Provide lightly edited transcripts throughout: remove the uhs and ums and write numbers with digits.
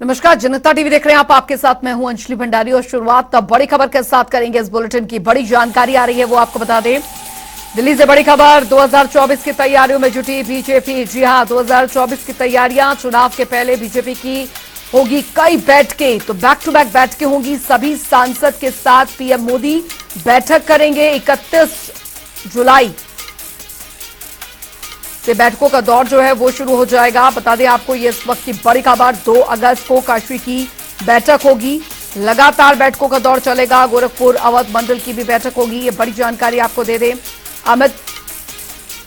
नमस्कार, जनता टीवी देख रहे हैं आप। आपके साथ मैं हूं अंजलि भंडारी और शुरुआत बड़ी खबर के साथ करेंगे। इस बुलेटिन की बड़ी जानकारी आ रही है, वो आपको बता दें। दिल्ली से बड़ी खबर, 2024 की तैयारियों में जुटी बीजेपी। जी हां, 2024 की तैयारियां, चुनाव के पहले बीजेपी की होगी कई बैठकें, तो बैक टू बैक बैठकें होंगी। सभी सांसद के साथ पीएम मोदी बैठक करेंगे। 31 जुलाई से बैठकों का दौर जो है वो शुरू हो जाएगा। बता दें आपको, ये इस वक्त की बड़ी खबर, 2 अगस्त को काशी की बैठक होगी। लगातार बैठकों का दौर चलेगा। गोरखपुर अवध मंडल की भी बैठक होगी। ये बड़ी जानकारी आपको दे दें। अमित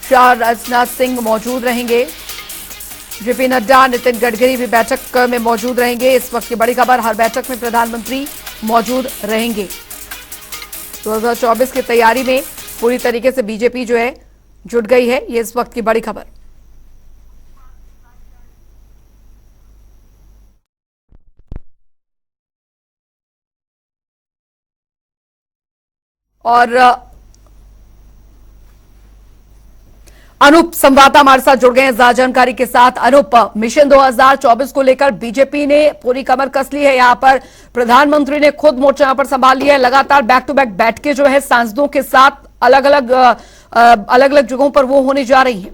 शाह, राजनाथ सिंह मौजूद रहेंगे। जेपी नड्डा, नितिन गडकरी भी बैठक में मौजूद रहेंगे। इस वक्त की बड़ी खबर, हर बैठक में प्रधानमंत्री मौजूद रहेंगे। 2024 की तैयारी में पूरी तरीके से बीजेपी जो है जुट गई है। ये इस वक्त की बड़ी खबर। और अनूप संवाददाता हमारे साथ जुड़ गए हैं ज्यादा जानकारी के साथ। अनूप, मिशन 2024 को लेकर बीजेपी ने पूरी कमर कस ली है। यहां पर प्रधानमंत्री ने खुद मोर्चा यहां पर संभाल लिया है। लगातार बैक टू बैक बैठकें जो है सांसदों के साथ अलग अलग जगहों पर वो होने जा रही हैं।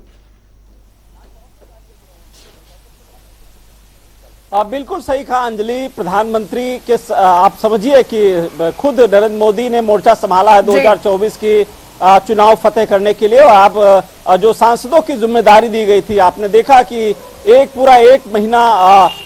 बिल्कुल सही कहा अंजलि। प्रधानमंत्री के आप समझिए कि खुद नरेंद्र मोदी ने मोर्चा संभाला है 2024 की चुनाव फतेह करने के लिए। और आप जो सांसदों की जिम्मेदारी दी गई थी, आपने देखा कि पूरा एक महीना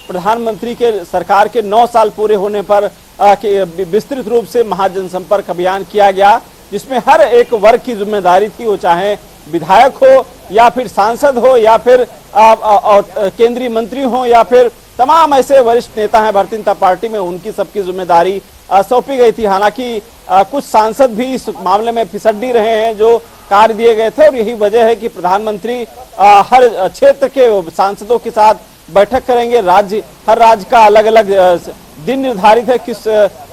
प्रधानमंत्री के सरकार के 9 साल पूरे होने पर विस्तृत रूप से महाजनसंपर्क अभियान किया गया, जिसमें हर एक वर्ग की जिम्मेदारी थी, वो चाहे विधायक हो या फिर सांसद हो या फिर केंद्रीय मंत्री हो या फिर तमाम ऐसे वरिष्ठ नेता हैं भारतीय जनता पार्टी में, उनकी सबकी जिम्मेदारी सौंपी गई थी। हालांकि कुछ सांसद भी इस मामले में फिसड्डी रहे हैं जो कार्य दिए गए थे, और यही वजह है कि प्रधानमंत्री हर क्षेत्र के सांसदों के साथ बैठक करेंगे। हर राज्य का अलग अलग दिन निर्धारित है, किस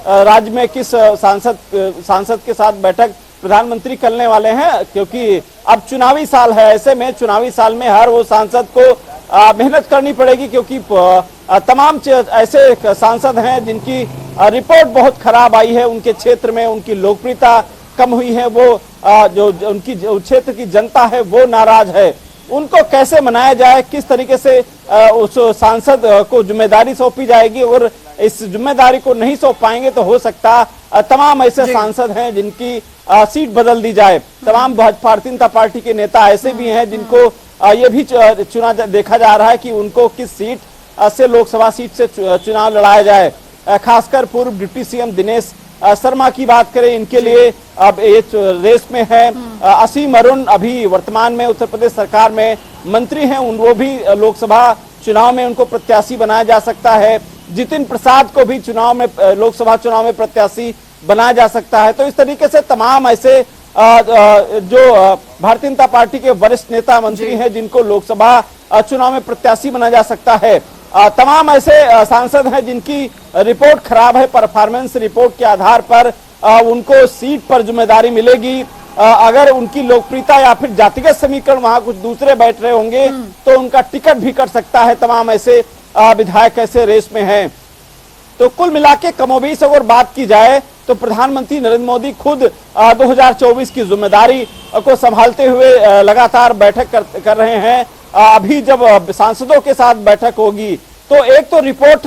राज्य में किस सांसद के साथ बैठक प्रधानमंत्री करने वाले हैं, क्योंकि अब चुनावी साल है। ऐसे में चुनावी साल में हर वो सांसद को मेहनत करनी पड़ेगी, क्योंकि तमाम ऐसे सांसद हैं जिनकी रिपोर्ट बहुत खराब आई है, उनके क्षेत्र में उनकी लोकप्रियता कम हुई है, वो जो उनकी क्षेत्र की जनता है वो नाराज है। उनको कैसे मनाया जाए, किस तरीके से उस सांसद को जिम्मेदारी सौंपी जाएगी, और इस जिम्मेदारी को नहीं सौंप पाएंगे तो हो सकता तमाम ऐसे सांसद हैं जिनकी सीट बदल दी जाए। तमाम भारतीय जनता पार्टी के नेता ऐसे भी हैं जिनको ये भी देखा जा रहा है कि उनको किस सीट से लोकसभा सीट से चुनाव लड़ाया जाए। खासकर पूर्व डिप्टी सीएम दिनेश शर्मा की बात करें, इनके लिए अब ये रेस में है। असीम अरुण अभी वर्तमान में उत्तर प्रदेश सरकार में मंत्री हैं, वो भी लोकसभा चुनाव में उनको प्रत्याशी बनाया जा सकता है। जितिन प्रसाद को भी लोकसभा चुनाव में प्रत्याशी बनाया जा सकता है। तो इस तरीके से तमाम ऐसे जो भारतीय जनता पार्टी के वरिष्ठ नेता मंत्री हैं जिनको लोकसभा चुनाव में प्रत्याशी बनाया जा सकता है। तमाम ऐसे सांसद हैं जिनकी रिपोर्ट खराब है, परफॉर्मेंस रिपोर्ट के आधार पर उनको सीट पर जिम्मेदारी मिलेगी। अगर उनकी लोकप्रियता या फिर जातिगत समीकरण वहां कुछ दूसरे बैठ रहे होंगे तो उनका टिकट भी कट सकता है। तमाम ऐसे विधायक ऐसे रेस में हैं। तो कुल मिलाके कमोबेश अगर बात की जाए तो प्रधानमंत्री नरेंद्र मोदी खुद 2024 की जिम्मेदारी को संभालते हुए लगातार बैठक कर रहे हैं। अभी जब सांसदों के साथ बैठक होगी तो एक तो रिपोर्ट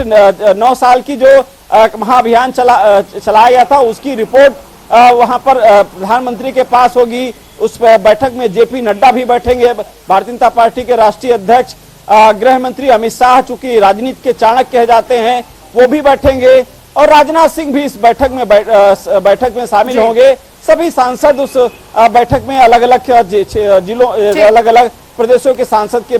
9 साल की जो महाअभियान चलाया गया था उसकी रिपोर्ट वहां पर प्रधानमंत्री के पास होगी। उस बैठक में जेपी नड्डा भी बैठेंगे, भारतीय जनता पार्टी के राष्ट्रीय अध्यक्ष। गृह मंत्री अमित शाह, चूंकि राजनीति के चाणक्य कहे जाते हैं, वो भी बैठेंगे, और राजनाथ सिंह भी इस बैठक में शामिल होंगे। सभी सांसद उस बैठक में अलग अलग जिलों अलग अलग प्रदेशों के सांसद की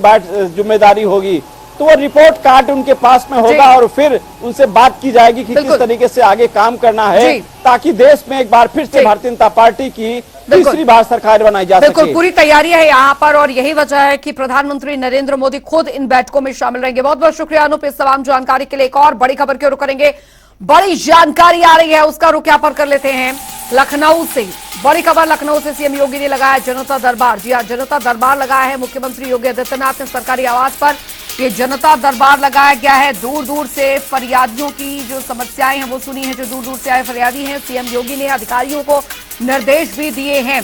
जिम्मेदारी होगी। तो वो रिपोर्ट कार्ड उनके पास में होगा और फिर उनसे बात की जाएगी कि किस तरीके से आगे काम करना है, ताकि देश में एक बार फिर से भारतीय जनता पार्टी की तीसरी बार सरकार बनाई जा सके। बिल्कुल पूरी तैयारी है यहाँ पर, और यही वजह है कि प्रधानमंत्री नरेंद्र मोदी खुद इन बैठकों में शामिल रहेंगे। बहुत बहुत शुक्रिया अनूप इस तमाम जानकारी के लिए। एक और बड़ी खबर की ओर करेंगे। बड़ी जानकारी आ रही है, उसका रुख यहाँ पर कर लेते हैं लखनऊ से। बड़ी खबर लखनऊ से, सीएम योगी ने लगाया जनता दरबार। जी हां, जनता दरबार लगाया है मुख्यमंत्री योगी आदित्यनाथ ने सरकारी आवास पर। ये जनता दरबार लगाया गया है। दूर दूर से फरियादियों की जो समस्याएं हैं वो सुनी है, जो दूर दूर से आए फरियादी हैं। सीएम योगी ने अधिकारियों को निर्देश भी दिए हैं,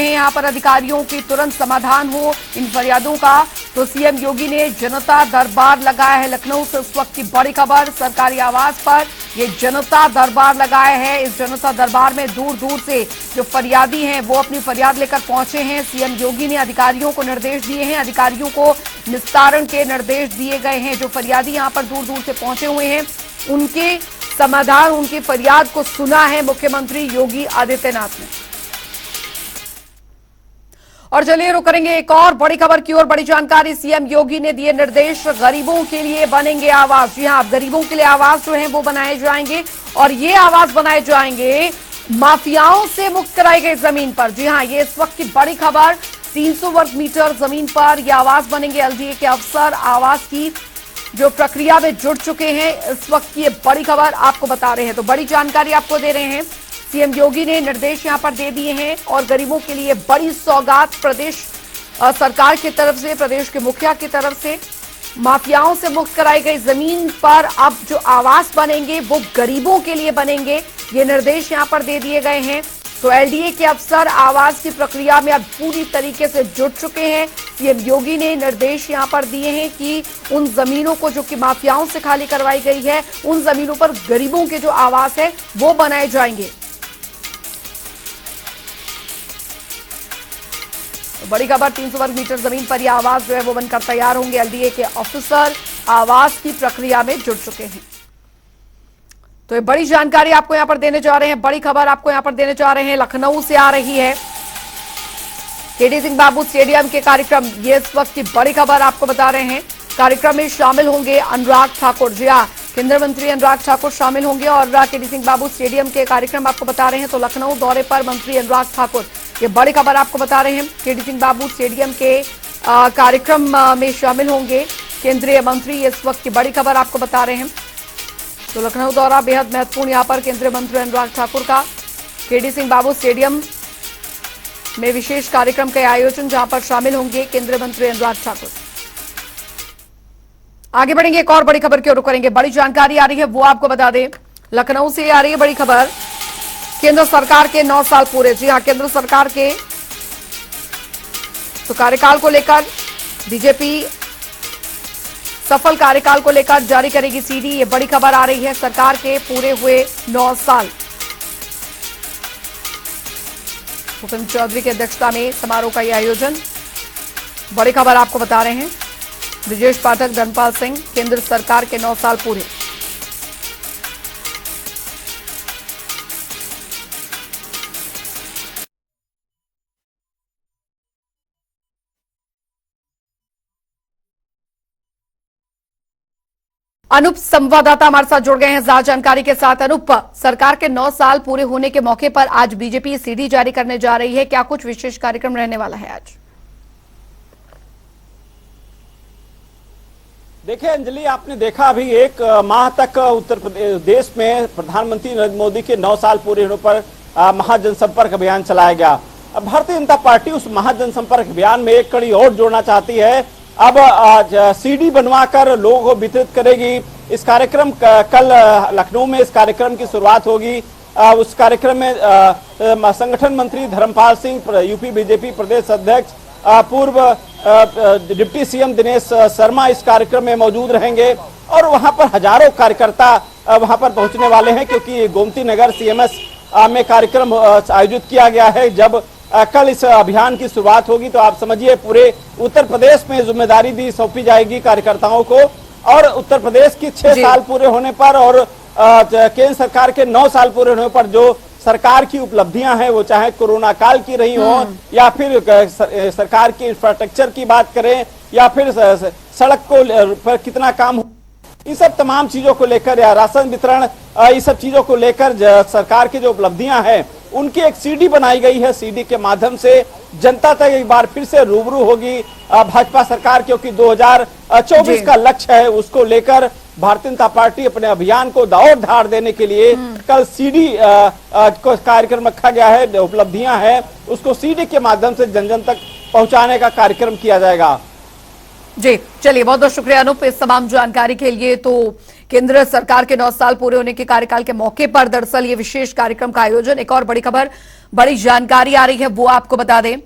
यहाँ पर अधिकारियों की तुरंत समाधान हो इन फरियादों का। तो सीएम योगी ने जनता दरबार लगाया है। लखनऊ से इस वक्त की बड़ी खबर, सरकारी आवास पर ये जनता दरबार लगाया है। इस जनता दरबार में दूर दूर से जो फरियादी हैं वो अपनी फरियाद लेकर पहुंचे हैं। सीएम योगी ने अधिकारियों को निर्देश दिए हैं, अधिकारियों को निस्तारण के निर्देश दिए गए हैं। जो फरियादी यहां पर दूर दूर से पहुंचे हुए हैं उनके समाधान, उनकी फरियाद को सुना है मुख्यमंत्री योगी आदित्यनाथ ने। और चलिए रुक करेंगे एक और बड़ी खबर की ओर। बड़ी जानकारी, सीएम योगी ने दिए निर्देश, गरीबों के लिए बनेंगे आवास। जी हां, गरीबों के लिए आवास जो है वो बनाए जाएंगे और ये आवास बनाए जाएंगे माफियाओं से मुक्त कराई गई जमीन पर। जी हां, ये इस वक्त की बड़ी खबर, 300 वर्ग मीटर जमीन पर ये आवास बनेंगे। एलडीए के अफसर आवास की जो प्रक्रिया में जुड़ चुके हैं, इस वक्त की ये बड़ी खबर आपको बता रहे हैं। तो बड़ी जानकारी आपको दे रहे हैं, सीएम योगी ने निर्देश यहां पर दे दिए हैं और गरीबों के लिए बड़ी सौगात प्रदेश सरकार की तरफ से, प्रदेश के मुखिया की तरफ से। माफियाओं से मुक्त कराई गई जमीन पर अब जो आवास बनेंगे वो गरीबों के लिए बनेंगे, ये निर्देश यहां पर दे दिए गए हैं। तो एलडीए के अफसर आवास की प्रक्रिया में अब पूरी तरीके से जुट चुके हैं। सीएम योगी ने निर्देश यहां पर दिए हैं कि उन जमीनों को जो कि माफियाओं से खाली करवाई गई है, उन जमीनों पर गरीबों के जो आवास है वो बनाए जाएंगे। बड़ी खबर, 300 वर्ग मीटर जमीन पर यह आवास जो है वो बनकर तैयार होंगे। एलडीए के ऑफिसर आवास की प्रक्रिया में जुट चुके हैं। तो ये बड़ी जानकारी आपको यहां पर देने जा रहे हैं, बड़ी खबर आपको यहां पर देने जा रहे हैं। लखनऊ से आ रही है केडी सिंह बाबू स्टेडियम के कार्यक्रम, ये इस वक्त की बड़ी खबर आपको बता रहे हैं। कार्यक्रम में शामिल होंगे अनुराग ठाकुर। जी हाँ, केंद्रीय मंत्री अनुराग ठाकुर शामिल होंगे और केडी सिंह बाबू स्टेडियम के कार्यक्रम आपको बता रहे हैं। तो लखनऊ दौरे पर मंत्री अनुराग ठाकुर, ये बड़ी खबर आपको बता रहे हैं। केडी सिंह बाबू स्टेडियम के कार्यक्रम में शामिल होंगे केंद्रीय मंत्री, इस वक्त की बड़ी खबर आपको बता रहे हैं। तो लखनऊ दौरा बेहद महत्वपूर्ण यहां पर केंद्रीय मंत्री अनुराग ठाकुर का। केडी सिंह बाबू स्टेडियम में विशेष कार्यक्रम के आयोजन, जहां पर शामिल होंगे केंद्रीय मंत्री अनुराग ठाकुर। आगे बढ़ेंगे, एक और बड़ी खबर की ओर करेंगे। बड़ी जानकारी आ रही है वो आपको बता दें, लखनऊ से आ रही है बड़ी खबर। केंद्र सरकार के 9 साल पूरे। जी हां, केंद्र सरकार के तो कार्यकाल को लेकर बीजेपी सफल कार्यकाल को लेकर जारी करेगी सीडी, ये बड़ी खबर आ रही है। सरकार के पूरे हुए 9 साल। भूपेंद्र चौधरी की अध्यक्षता में समारोह का यह आयोजन, बड़ी खबर आपको बता रहे हैं। ब्रजेश पाठक, धर्मपाल सिंह, केंद्र सरकार के 9 साल पूरे। अनूप संवाददाता हमारे साथ जुड़ गए हैं ज्यादा जानकारी के साथ। अनूप, सरकार के 9 साल पूरे होने के मौके पर आज बीजेपी सीडी जारी करने जा रही है, क्या कुछ विशेष कार्यक्रम रहने वाला है आज? देखिए अंजलि, आपने देखा अभी 1 माह तक उत्तर प्रदेश में प्रधानमंत्री नरेंद्र मोदी के 9 साल पूरे होने पर महाजनसंपर्क अभियान चलाया गया। अब भारतीय जनता पार्टी उस महाजनसंपर्क अभियान में एक कड़ी और जोड़ना चाहती है। अब सीडी बनवाकर लोगों को वितरित करेगी। इस कार्यक्रम कल लखनऊ में इस कार्यक्रम की शुरुआत होगी। उस कार्यक्रम में संगठन मंत्री धर्मपाल सिंह, यूपी बीजेपी प्रदेश अध्यक्ष, पूर्व डिप्टी सीएम दिनेश शर्मा इस कार्यक्रम में मौजूद रहेंगे और वहां पर हजारों कार्यकर्ता वहां पर पहुंचने वाले हैं, क्योंकि गोमती नगर सीएमएस में कार्यक्रम आयोजित किया गया है। जब कल इस अभियान की शुरुआत होगी तो आप समझिए पूरे उत्तर प्रदेश में जिम्मेदारी दी सौंपी जाएगी कार्यकर्ताओं को। और उत्तर प्रदेश की 6 साल पूरे होने पर और केंद्र सरकार के 9 साल पूरे होने पर जो सरकार की उपलब्धियां हैं, वो चाहे कोरोना काल की रही हो या फिर सरकार की इंफ्रास्ट्रक्चर की बात करें या फिर सड़क को पर कितना काम हो, इन सब तमाम चीजों को लेकर या राशन वितरण, इस सब चीजों को लेकर सरकार की जो उपलब्धियां हैं उनकी एक सीडी बनाई गई है। सीडी के माध्यम से जनता तक एक बार फिर से रूबरू होगी भाजपा सरकार, क्योंकि 2024 का लक्ष्य है, उसको लेकर भारतीय जनता पार्टी अपने अभियान को दांव धार देने के लिए कल सीडी को कार्यक्रम रखा गया है। उपलब्धियां हैं उसको सीडी के माध्यम से जन जन तक पहुंचाने का कार्यक्रम किया जाएगा। जी चलिए, बहुत बहुत शुक्रिया अनूप इस तमाम जानकारी के लिए। तो केंद्र सरकार के 9 साल पूरे होने के कार्यकाल के मौके पर दरअसल ये विशेष कार्यक्रम का आयोजन। एक और बड़ी खबर, बड़ी जानकारी आ रही है, वो आपको बता दें।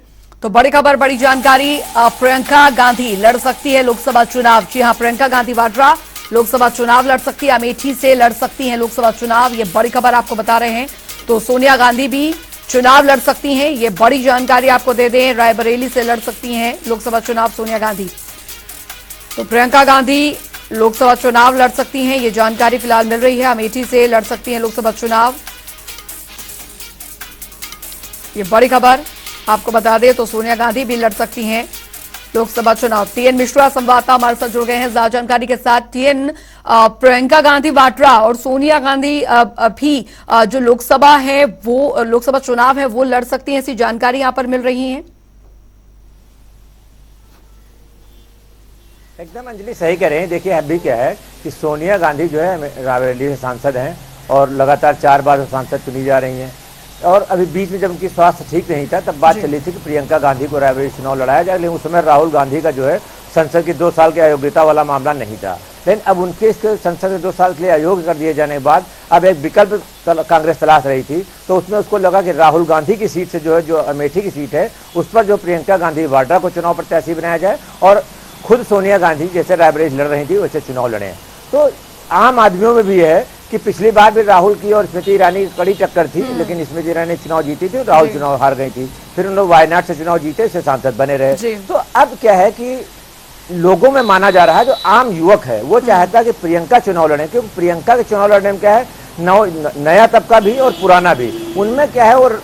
तो बड़ी खबर, बड़ी जानकारी, प्रियंका गांधी लड़ सकती है लोकसभा चुनाव। जी हां, प्रियंका गांधी वाड्रा लोकसभा चुनाव लड़ सकती है, अमेठी से लड़ सकती हैं लोकसभा चुनाव। ये बड़ी खबर आपको बता रहे हैं। तो सोनिया गांधी भी चुनाव लड़ सकती हैं, ये बड़ी जानकारी आपको दे दें। रायबरेली से लड़ सकती हैं लोकसभा चुनाव सोनिया गांधी। तो प्रियंका गांधी लोकसभा चुनाव लड़ सकती हैं, ये जानकारी फिलहाल मिल रही है। अमेठी से लड़ सकती हैं लोकसभा चुनाव, ये बड़ी खबर आपको बता दें। तो सोनिया गांधी भी लड़ सकती हैं लोकसभा चुनाव। टीएन मिश्रा संवाददाता हमारे साथ जुड़ गए हैं ज्यादा जानकारी के साथ। टीएन, प्रियंका गांधी वाड्रा और सोनिया गांधी भी जो लोकसभा है, वो लोकसभा चुनाव है, वो लड़ सकती हैं, ऐसी जानकारी यहां पर मिल रही है। एकदम अंजलि सही कह रहे हैं। देखिए अभी क्या है कि सोनिया गांधी जो है रायबरेली से सांसद हैं और लगातार 4 बार सांसद चुनी जा रही हैं। और अभी बीच में जब उनकी स्वास्थ्य ठीक नहीं था तब बात चली थी कि प्रियंका गांधी को रायबरेली चुनाव लड़ाया जाए, लेकिन उस समय राहुल गांधी का जो है संसद की 2 साल के अयोग्यता वाला मामला नहीं था। लेकिन अब उनके इसके संसद के 2 साल के लिए अयोग्य कर दिए जाने के बाद अब एक विकल्प कांग्रेस तलाश रही थी। तो उसमें उसको लगा कि राहुल गांधी की सीट से जो है, जो अमेठी की सीट है, उस पर जो प्रियंका गांधी वाड्रा को चुनाव प्रत्याशी बनाया जाए और खुद सोनिया गांधी जैसे रायबरेली लड़ रही थी वैसे चुनाव लड़े। तो आम आदमियों में भी है कि पिछली बार भी राहुल की और स्मृति ईरानी की कड़ी टक्कर थी, लेकिन स्मृति ईरानी चुनाव जीती थी, राहुल चुनाव हार गई थी। फिर उन लोग वायनाड से चुनाव जीते, से सांसद बने रहे। तो अब क्या है कि लोगों में माना जा रहा है, जो आम युवक है वो चाहता है कि प्रियंका चुनाव लड़े, क्योंकि प्रियंका के चुनाव लड़ने में क्या है, नया तबका भी और पुराना भी, उनमें क्या है, और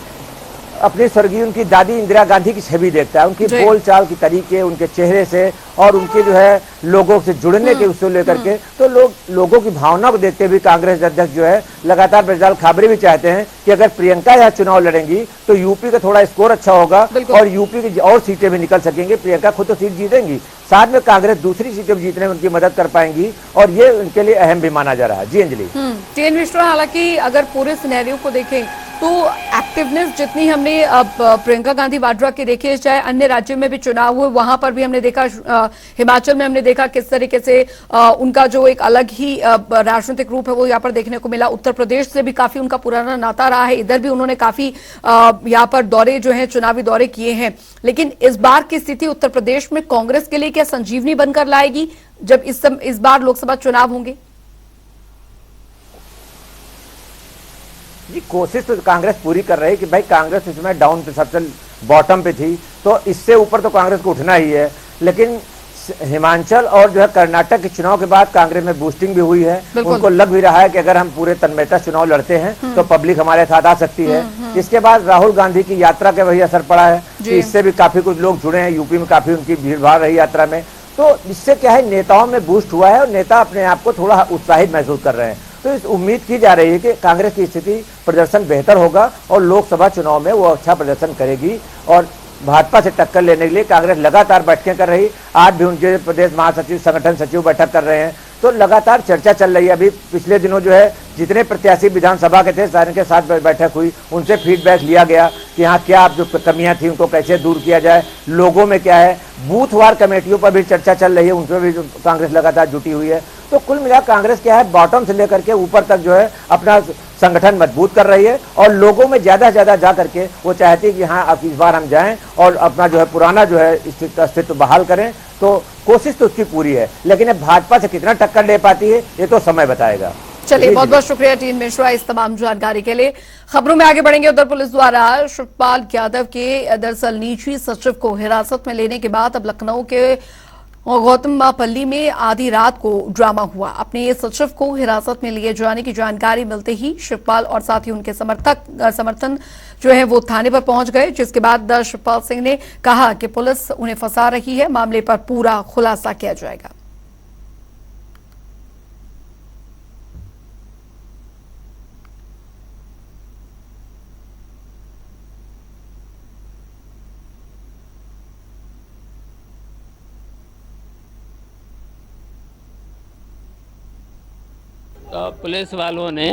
अपनी स्वर्गीय उनकी दादी इंदिरा गांधी की छवि देखता है, उनकी बोलचाल की तरीके, उनके चेहरे से और उनके जो है लोगों से जुड़ने के उससे लेकर के। तो लोगों की भावना को देखते हुए कांग्रेस अध्यक्ष जो है लगातार ब्रजलाल खाबरे भी चाहते हैं कि अगर प्रियंका यहाँ चुनाव लड़ेंगी तो यूपी का थोड़ा स्कोर अच्छा होगा और यूपी की और सीटें भी निकल सकेंगी। प्रियंका खुद तो सीट जीतेंगी, साथ में कांग्रेस दूसरी सीटें जीतने में उनकी मदद कर पाएंगी और ये उनके लिए अहम भी माना जा रहा है। जी अंजलि। टीएन मिश्रा, हालांकि अगर पूरे सिनेरियो को देखें तो एक्टिवनेस जितनी हमने प्रियंका गांधी वाड्रा की देखी है, चाहे अन्य राज्यों में भी चुनाव हुए वहां पर भी हमने देखा, हिमाचल में हमने देखा किस तरीके से उनका जो एक अलग ही राजनीतिक रूप है वो यहाँ पर देखने को मिला। उत्तर प्रदेश से भी काफी उनका पुराना नाता रहा है, इधर भी उन्होंने काफी यहाँ पर दौरे जो है चुनावी दौरे किए हैं। लेकिन इस बार की स्थिति उत्तर प्रदेश में कांग्रेस के लिए क्या संजीवनी बनकर लाएगी जब इस बार लोकसभा चुनाव होंगे? जी कोशिश तो कांग्रेस पूरी कर रही है कि भाई कांग्रेस इसमें डाउन पे सबसे बॉटम पे थी, तो इससे ऊपर तो कांग्रेस को उठना ही है। लेकिन हिमाचल और जो है कर्नाटक के चुनाव के बाद कांग्रेस में बूस्टिंग भी हुई है, उनको लग भी रहा है कि अगर हम पूरे तन्मयता चुनाव लड़ते हैं तो पब्लिक हमारे साथ आ सकती है। इसके बाद राहुल गांधी की यात्रा का वही असर पड़ा है कि इससे भी काफी कुछ लोग जुड़े हैं, यूपी में काफी उनकी भीड़ भाड़ रही यात्रा में। तो इससे क्या है, नेताओं में बूस्ट हुआ है और नेता अपने आप को थोड़ा उत्साहित महसूस कर रहे हैं। तो इस उम्मीद की जा रही है कि कांग्रेस की स्थिति प्रदर्शन बेहतर होगा और लोकसभा चुनाव में वो अच्छा प्रदर्शन करेगी और भाजपा से टक्कर लेने के लिए कांग्रेस लगातार बैठकें कर रही। आज भी उनके प्रदेश महासचिव, संगठन सचिव बैठक कर रहे हैं, तो लगातार चर्चा चल रही है। अभी पिछले दिनों जो है जितने प्रत्याशी विधानसभा के थे सारे के साथ बैठक हुई, उनसे फीडबैक लिया गया कि यहाँ क्या जो कमियां थी उनको कैसे दूर किया जाए, लोगों में क्या है। बूथवार कमेटियों पर भी चर्चा चल रही है, उनमें भी कांग्रेस लगातार जुटी हुई है। तो कुल मिला कांग्रेस क्या है, बॉटम से लेकर के ऊपर तक जो है अपना संगठन मजबूत कर रही है और लोगों में ज्यादा से ज्यादा जा करके वो चाहती है कि हाँ अब इस बार हम जाएं और अपना जो है पुराना जो है अस्तित्व बहाल करें। तो कोशिश तो उसकी पूरी है, लेकिन अब भाजपा से कितना टक्कर ले पाती है ये तो समय बताएगा। चलिए, बहुत बहुत शुक्रिया टीएन मिश्रा इस तमाम जानकारी के लिए। खबरों में आगे बढ़ेंगे। उधर पुलिस द्वारा शिवपाल यादव के दरअसल निजी सचिव को हिरासत में लेने के बाद अब लखनऊ के गौतमपल्ली में आधी रात को ड्रामा हुआ। अपने सचिव को हिरासत में लिए जाने की जानकारी मिलते ही शिवपाल और साथ ही उनके समर्थन जो है वो थाने पर पहुंच गए, जिसके बाद शिवपाल सिंह ने कहा कि पुलिस उन्हें फंसा रही है, मामले पर पूरा खुलासा किया जाएगा। तो पुलिस वालों ने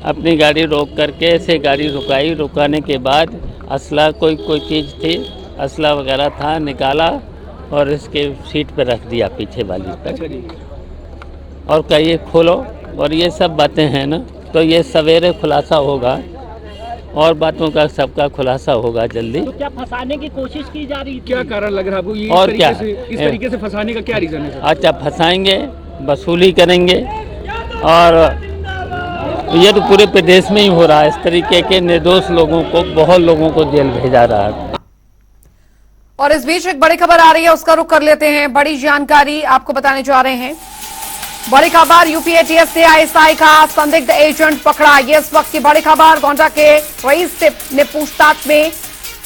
अपनी गाड़ी रोक करके ऐसे गाड़ी रुकाने के बाद असला कोई चीज़ थी, असला वगैरह था, निकाला और इसके सीट पर रख दिया पीछे वाली पर, और कहिए खोलो, और ये सब बातें हैं ना, तो ये सवेरे खुलासा होगा और बातों का सबका खुलासा होगा जल्दी। तो क्या फंसाने की कोशिश की जा रही थी? क्या कारण लग रहा है आपको ये और क्या इस तरीके से फंसाने का क्या रीजन है सर? अच्छा, फंसाएंगे, वसूली करेंगे, और ये तो पूरे प्रदेश में ही हो रहा है। इस तरीके के निर्दोष लोगों को, बहुत लोगों को जेल भेजा रहा है। और इस बीच एक बड़ी खबर आ रही है, उसका रुख कर लेते हैं। बड़ी जानकारी आपको बताने जा रहे हैं। बड़ी खबर, यूपी एटीएस ने आईएसआई का संदिग्ध एजेंट पकड़ा। ये इस वक्त की बड़ी खबर। गोंडा के रईस ने पूछताछ में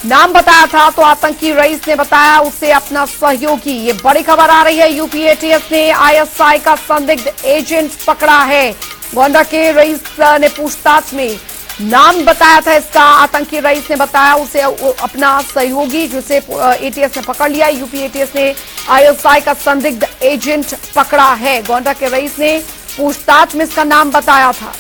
नाम बताया था, तो आतंकी रईस ने बताया उसे अपना सहयोगी। ये बड़ी खबर आ रही है, यूपी एटीएस ने आईएसआई का संदिग्ध एजेंट पकड़ा है। गोंडा के रईस ने पूछताछ में नाम बताया था इसका, आतंकी रईस ने बताया उसे अपना सहयोगी, जिसे एटीएस ने पकड़ लिया। यूपी एटीएस ने आईएसआई का संदिग्ध एजेंट पकड़ा है। गोंडा के रईस ने पूछताछ में इसका नाम बताया था।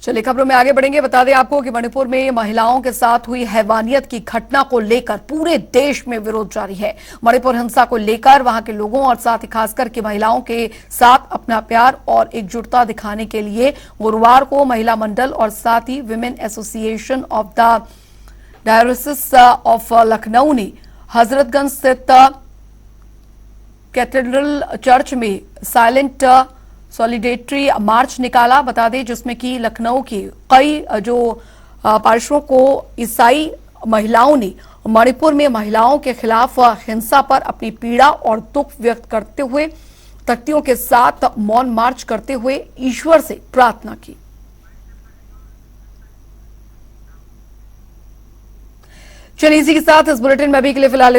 चलिए खबरों में आगे बढ़ेंगे। बता दें आपको कि मणिपुर में महिलाओं के साथ हुई हैवानियत की घटना को लेकर पूरे देश में विरोध जारी है। मणिपुर हिंसा को लेकर वहां के लोगों और साथ ही खासकर के महिलाओं के साथ अपना प्यार और एकजुटता दिखाने के लिए गुरुवार को महिला मंडल और साथ ही women association of the diocese of Lucknow ने हजरतगंज स्थित कैथेड्रल चर्च में साइलेंट सॉलिडेटरी मार्च निकाला। बता दें जिसमें कि लखनऊ की कई जो पार्षदों को ईसाई महिलाओं ने मणिपुर में महिलाओं के खिलाफ हिंसा पर अपनी पीड़ा और दुख व्यक्त करते हुए तख्तियों के साथ मौन मार्च करते हुए ईश्वर से प्रार्थना की। चलिए इसी के साथ इस बुलेटिन में अभी के लिए फिलहाल